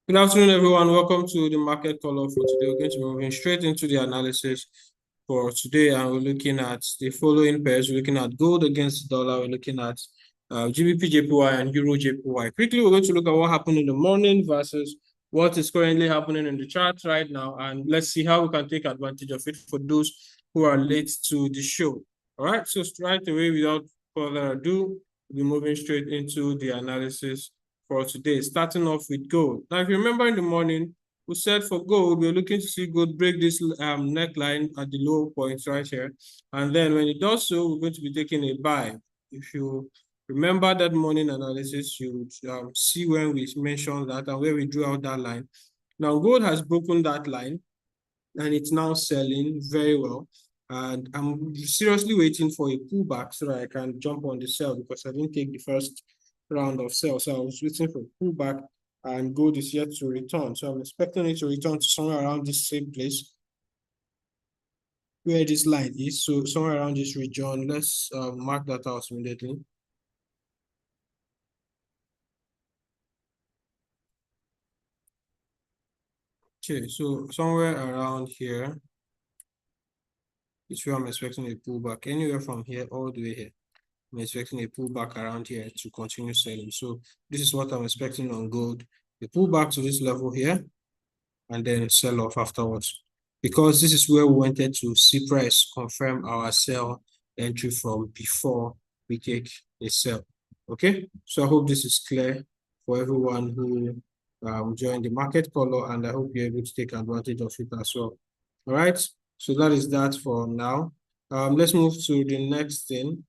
Good afternoon, everyone. Welcome to the market call-off for today. We're going to be moving straight into the analysis for today, and we're looking at the following pairs. We're looking at gold against the dollar. We're looking at GBP JPY and Euro JPY. Quickly, we're going to look at what happened in the morning versus what is currently happening in the chart right now, and let's see how we can take advantage of it for those who are late to the show. All right, so straight away, without further ado, we'll be moving straight into the analysis for today, starting off with gold. Now, if you remember in the morning, we said for gold, we're looking to see gold break this neckline at the low point right here. And then when it does so, we're going to be taking a buy. If you remember that morning analysis, you would see when we mentioned that and where we drew out that line. Now, gold has broken that line and it's now selling very well. And I'm seriously waiting for a pullback so that I can jump on the sell because I didn't take the first round of sell. So I was waiting for a pullback and gold is yet to return. So I'm expecting it to return to somewhere around this same place where this line is. So somewhere around this region, let's mark that out immediately. Okay, so somewhere around here is where I'm expecting a pullback. Anywhere from here all the way here, I'm expecting a pullback around here to continue selling. So this is what I'm expecting on gold. A pullback to this level here and then sell off afterwards. Because this is where we wanted to see price confirm our sell entry from before we take a sell. Okay, so I hope this is clear for everyone who joined the market color, and I hope you're able to take advantage of it as well. All right, so that is that for now. Let's move to the next thing.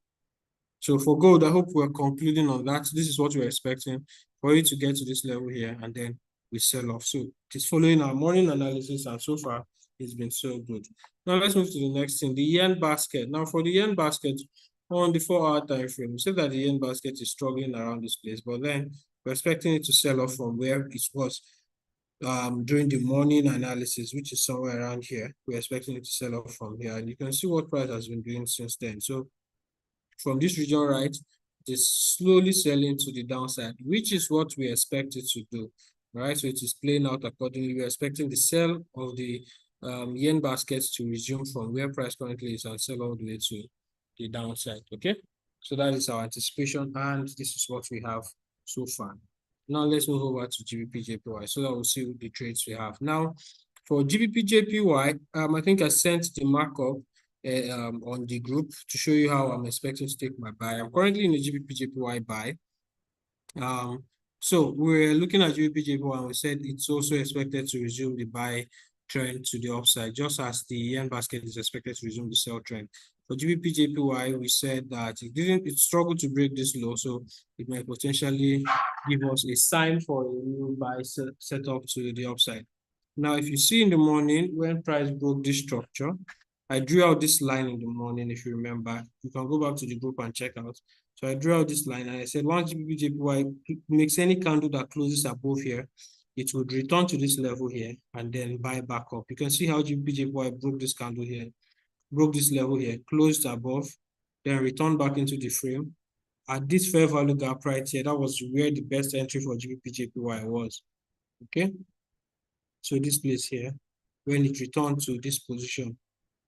So for gold, I hope we're concluding on that. This is what we're expecting for it to get to this level here, and then we sell off. So it's following our morning analysis, and so far it's been so good. Now let's move to the next thing, the yen basket. Now for the yen basket, on the 4-hour time frame, we said that the yen basket is struggling around this place, but then we're expecting it to sell off from where it was during the morning analysis, which is somewhere around here. We're expecting it to sell off from here, and you can see what price has been doing since then. So from this region right, it is slowly selling to the downside, which is what we expect it to do, right? So it is playing out accordingly. We're expecting the sell of the yen baskets to resume from where price currently is and sell all the way to the downside, okay? So that is our anticipation, and this is what we have so far. Now let's move over to GBP JPY so that we'll see the trades we have. Now, for GBP JPY, I think I sent the markup on the group to show you how I'm expecting to take my buy. I'm currently in the GBP JPY buy. So we're looking at GBP JPY and we said it's also expected to resume the buy trend to the upside, just as the yen basket is expected to resume the sell trend. For GBP JPY, we said that it struggled to break this low, so it might potentially give us a sign for a new buy set up to the upside. Now, if you see in the morning when price broke this structure, I drew out this line in the morning, if you remember. You can go back to the group and check out. So I drew out this line and I said, once GBP JPY makes any candle that closes above here, it would return to this level here and then buy back up. You can see how GBP JPY broke this candle here, broke this level here, closed above, then returned back into the frame. At this fair value gap right here, that was where the best entry for GBP JPY was. Okay. So this place here, when it returned to this position.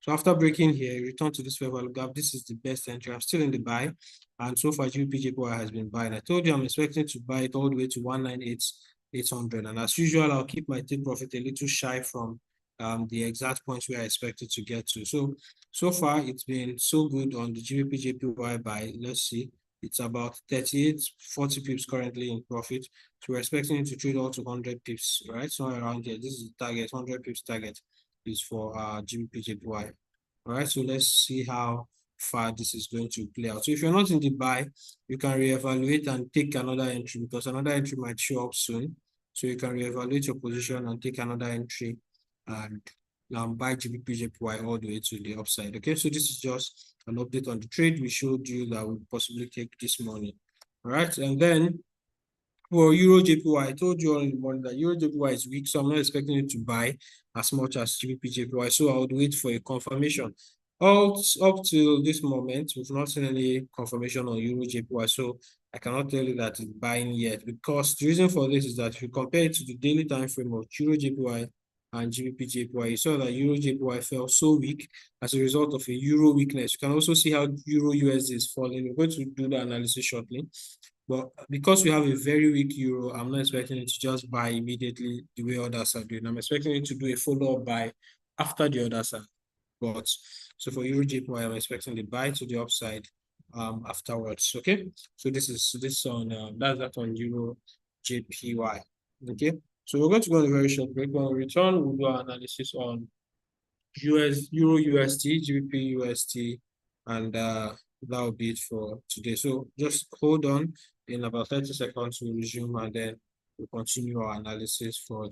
So after breaking here, it returned to this fair value gap. This is the best entry. I'm still in the buy. And so far, GBP JPY has been buying. I told you I'm expecting to buy it all the way to 198,800. And as usual, I'll keep my take profit a little shy from the exact points where I expect it to get to. So far, it's been so good on the GBP JPY buy. Let's see. It's about 38, 40 pips currently in profit. So we're expecting it to trade all to 100 pips, right? Somewhere around here. This is the target, 100 pips target is for GBP JPY. All right, so let's see how far this is going to play out. So if you're not in the buy, you can reevaluate and take another entry because another entry might show up soon. So you can reevaluate your position and take another entry and buy GBP JPY all the way to the upside. Okay, so this is just an update on the trade we showed you that we possibly take this morning. All right, and then for Euro JPY, I told you all in the morning that Euro JPY is weak, so I'm not expecting it to buy as much as GBP JPY. So I would wait for a confirmation. Up till this moment, we've not seen any confirmation on Euro JPY. So I cannot tell you that it's buying yet, because the reason for this is that if you compare it to the daily time frame of Euro JPY and GBP JPY, you saw that Euro JPY fell so weak as a result of a Euro weakness. You can also see how Euro USD is falling. We're going to do the analysis shortly. But because we have a very weak Euro, I'm not expecting it to just buy immediately the way others are doing. I'm expecting it to do a follow-up buy after the others are. But so for Euro JPY, I'm expecting the buy to the upside afterwards. Okay, so this on that's that on Euro JPY. Okay, so we're going to go on a very short break. When we return, we'll do our analysis on Euro USD, GBP USD, and that will be it for today. So just hold on. In about 30 seconds, we'll resume, and then we'll continue our analysis for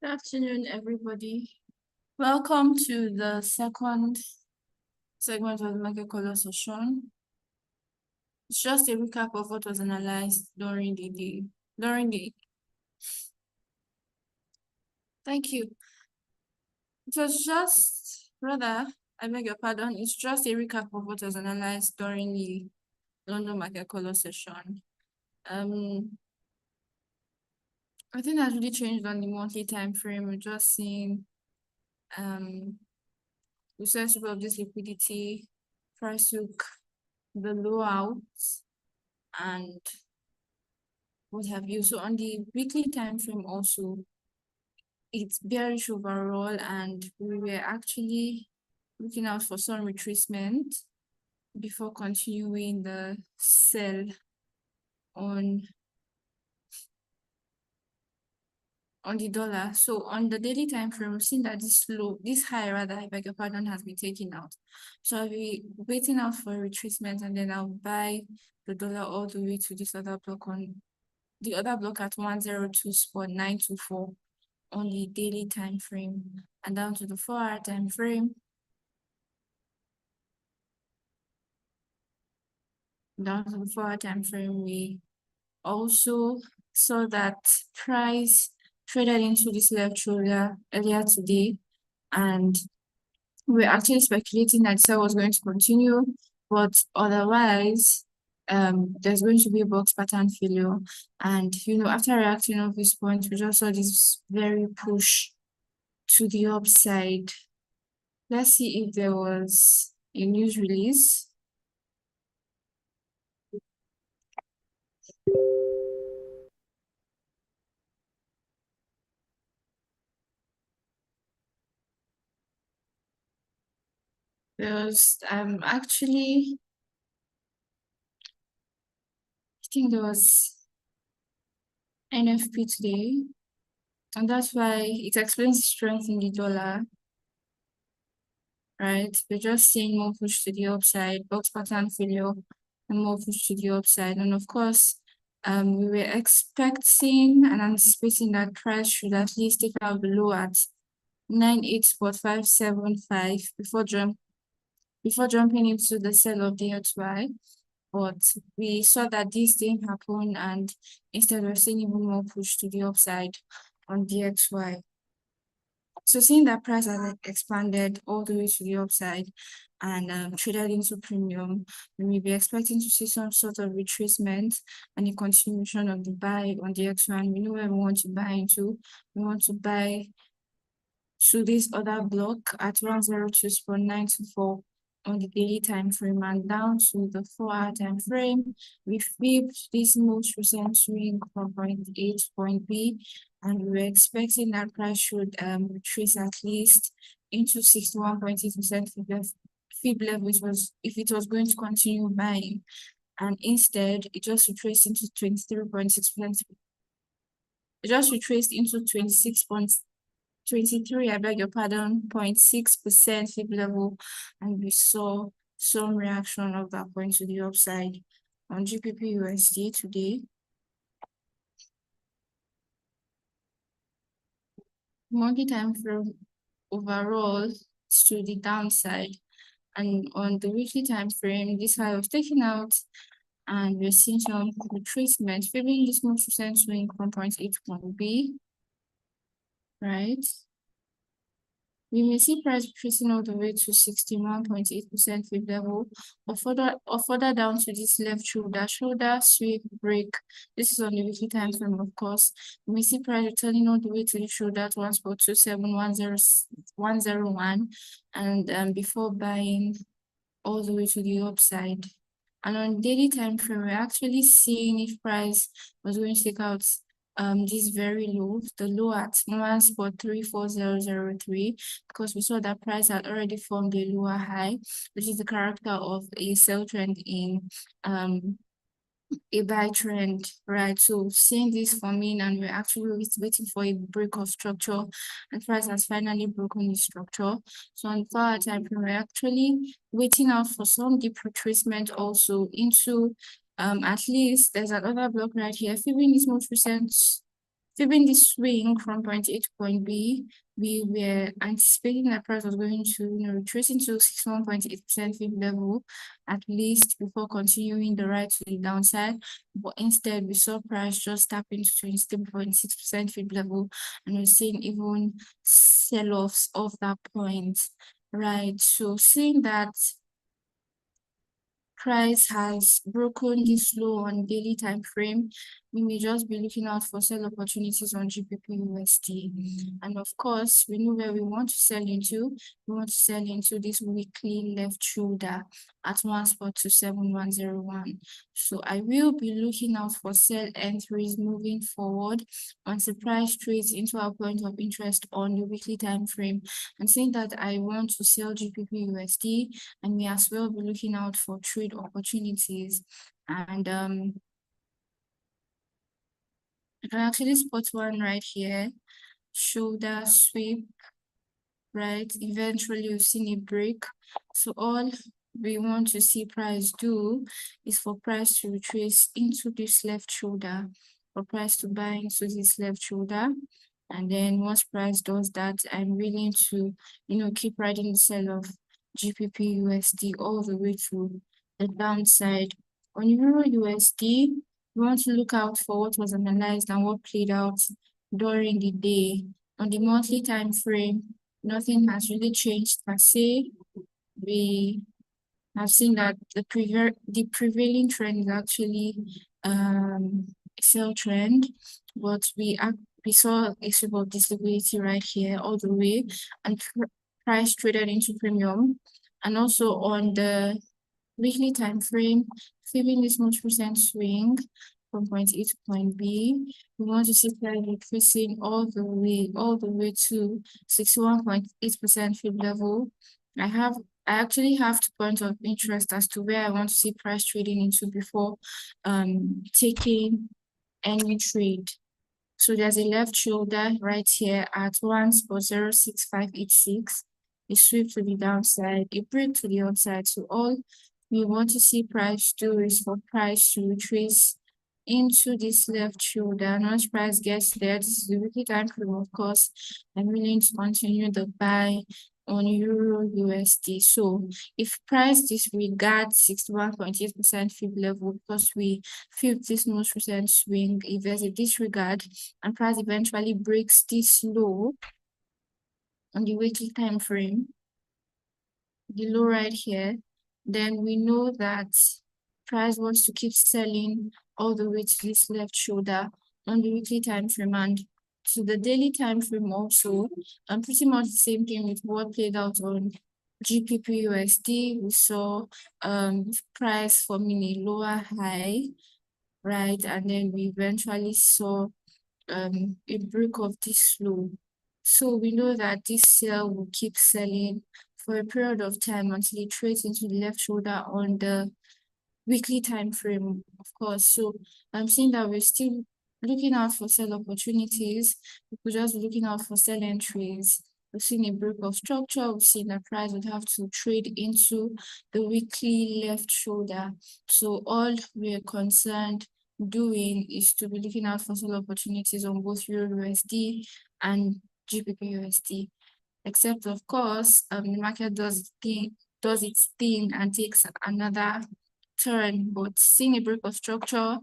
Good afternoon, everybody. Welcome to the second segment of the market color session. It's just a recap of what was analyzed during the Thank you. It was just I beg your pardon, it's just a recap of what was analyzed during the London market color session. I think that's really changed on the monthly time frame. We're just seeing the sense of this liquidity, price took the low out, and what have you. So on the weekly time frame also, it's bearish overall, and we were actually looking out for some retracement before continuing the sell on the dollar. So on the daily time frame, we've seen that this high rather, I beg your pardon, has been taken out. So I'll be waiting out for retracement, and then I'll buy the dollar all the way to this other block on the other block at 102.924 on the daily time frame, and down to the 4-hour time frame. Down to the 4-hour time frame, we also saw that price traded into this left shoulder earlier today, and we're actually speculating that sell was going to continue, but otherwise, there's going to be a box pattern failure. And after reacting off this point, we just saw this very push to the upside. Let's see if there was a news release. There's actually, I think there was NFP today, and that's why it explains the strength in the dollar, right? We're just seeing more push to the upside, box pattern failure, and more push to the upside. And of course, we were expecting and anticipating that price should at least take out below at 98.575 before jumping into the sell of DXY. But we saw that this didn't happen, and instead we're seeing even more push to the upside on DXY. So seeing that price has expanded all the way to the upside and traded into premium, we may be expecting to see some sort of retracement and a continuation of the buy on DXY. We know where we want to buy into. We want to buy to this other block at 102.924 on the daily time frame, and down to the 4-hour time frame. We flipped this most recent swing from point A to point B, and we were expecting that price should retrace at least into 61.8% fib level, which was if it was going to continue buying, and instead it just retraced into 23.6%. It just retraced into 26.23, I beg your pardon, 0.6% fib level, and we saw some reaction of that point to the upside on GBP USD today. Monthly time frame overall to the downside, and on the weekly time frame, this high was taken out, and we're seeing some retracement, favoring this most recent swing from point A to point B, right? We may see price retracing all the way to 61.8% fib level, or further down to this left shoulder sweep break. This is on the weekly time frame, of course. We may see price returning all the way to the shoulder at 1.27101, and before buying all the way to the upside. And on daily time frame, we're actually seeing if price was going to take out this very low, the low at 1.34003, because we saw that price had already formed a lower high, which is the character of a sell trend in a buy trend, right? So seeing this forming, and we're actually waiting for a break of structure, and price has finally broken the structure. So on the 4-hour time frame, we're actually waiting out for some deep retracement also into at least there's another block right here, fibbing this most recent, fibbing this swing from point A to point B. We were anticipating that price was going to retrace into 61.8% fib level at least before continuing the ride to the downside, but instead we saw price just tap into 23.6% fib level, and we're seeing even sell-offs of that point, right? So seeing that price has broken this low on daily time frame, we may just be looking out for sell opportunities on GBP USD. And of course, we know where we want to sell into. We want to sell into this weekly left shoulder at 1.27101. So I will be looking out for sell entries moving forward once the price trades into our point of interest on the weekly time frame. And saying that I want to sell GBP USD, and may as well be looking out for trade opportunities. And I can actually spot one right here, shoulder sweep, right? Eventually we've seen a break. So all we want to see price do is for price to retrace into this left shoulder for price to buy into this left shoulder. And then once price does that, I'm willing to, keep riding the sell of GBP USD all the way to the downside. On Euro USD, we want to look out for what was analyzed and what played out during the day. On the monthly time frame, nothing has really changed per se. We have seen that the prevailing trend is actually sell trend, but we saw a sort of disability right here all the way, and price traded into premium. And also on the weekly time frame, favoring this most percent swing from point A to point B, we want to see price increasing all the way to 61.8% fib level. I actually have 2 points of interest as to where I want to see price trading into before taking any trade. So there's a left shoulder right here at 1.06586. A sweep to the downside, a break to the upside. So all we want to see price do is for price to retrace into this left shoulder. Once price gets there, this is the weekly time frame, of course. I'm willing to continue the buy on Euro USD. So if price disregards 61.8% fib level because we feel this most recent swing, if there's a disregard and price eventually breaks this low on the weekly time frame, the low right here, then we know that price wants to keep selling all the way to this left shoulder on the weekly time frame. And to the daily time frame also, and pretty much the same thing with what played out on GBP USD. We saw price forming a lower high, right? And then we eventually saw a break of this low. So we know that this sell will keep selling for a period of time until it trades into the left shoulder on the weekly time frame, of course. So I'm seeing that we're still looking out for sell opportunities. We're just looking out for sell entries. We've seen a break of structure. We've seen that price would have to trade into the weekly left shoulder. So all we're concerned doing is to be looking out for sell opportunities on both Euro USD and GBP USD. Except of course, the market does its thing and takes another turn. But seeing a break of structure,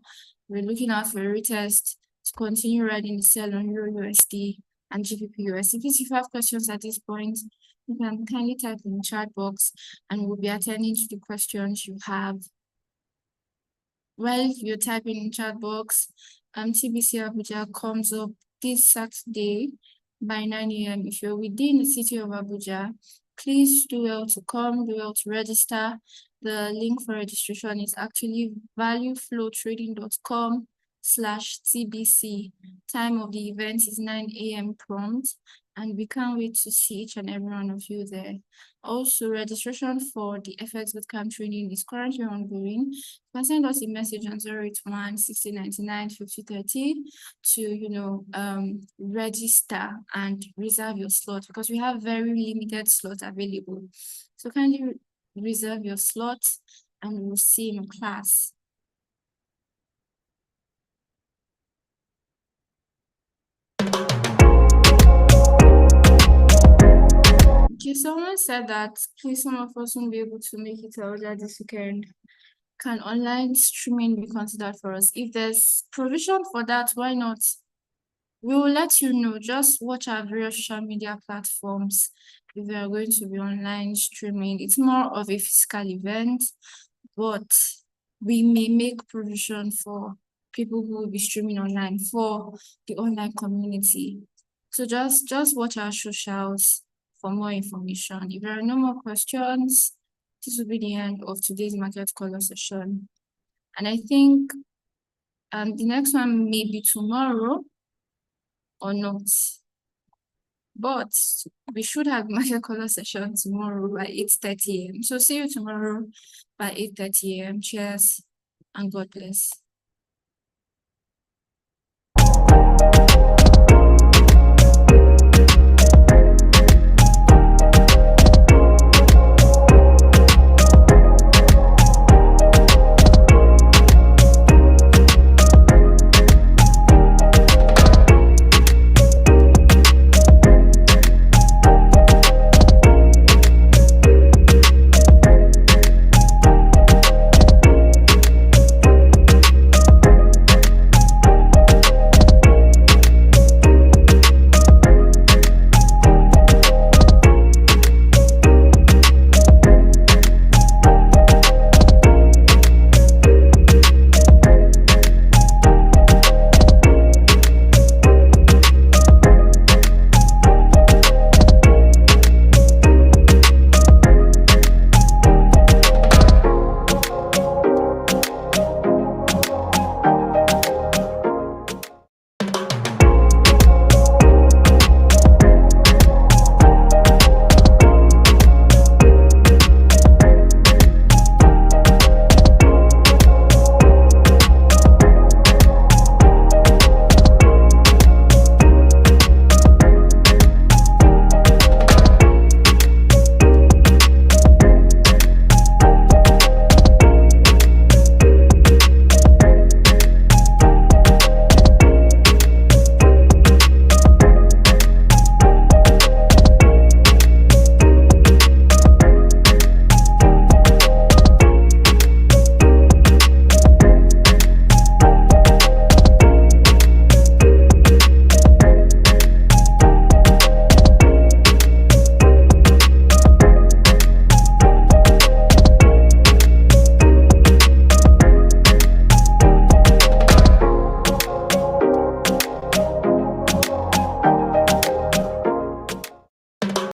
we're looking out for a retest to continue riding the sell on Euro USD and GBP USD. If you have questions at this point, you can kindly type in the chat box and we'll be attending to the questions you have. While you're typing in the chat box, TBC Abuja comes up this Saturday by 9 a.m. If you're within the city of Abuja, please do well to come, do well to register. The link for registration is actually valueflowtrading.com/TBC. Time of the event is 9 a.m. prompt, and we can't wait to see each and every one of you there. Also, registration for the FX Bootcamp training is currently ongoing. You can send us a message on 081 6099 5030 to register and reserve your slot, because we have very limited slots available. So kindly reserve your slot and we'll see you in class. Okay, someone said that please some of us won't be able to make it earlier this weekend. Can online streaming be considered for us? If there's provision for that, why not? We will let you know. Just watch our various social media platforms if we are going to be online streaming. It's more of a physical event, but we may make provision for people who will be streaming online for the online community. So just watch our socials for more information. If there are no more questions, this will be the end of today's market color session. And I think the next one may be tomorrow or not. But we should have market color session tomorrow by 8:30 a.m. So see you tomorrow by 8:30 a.m. Cheers and God bless.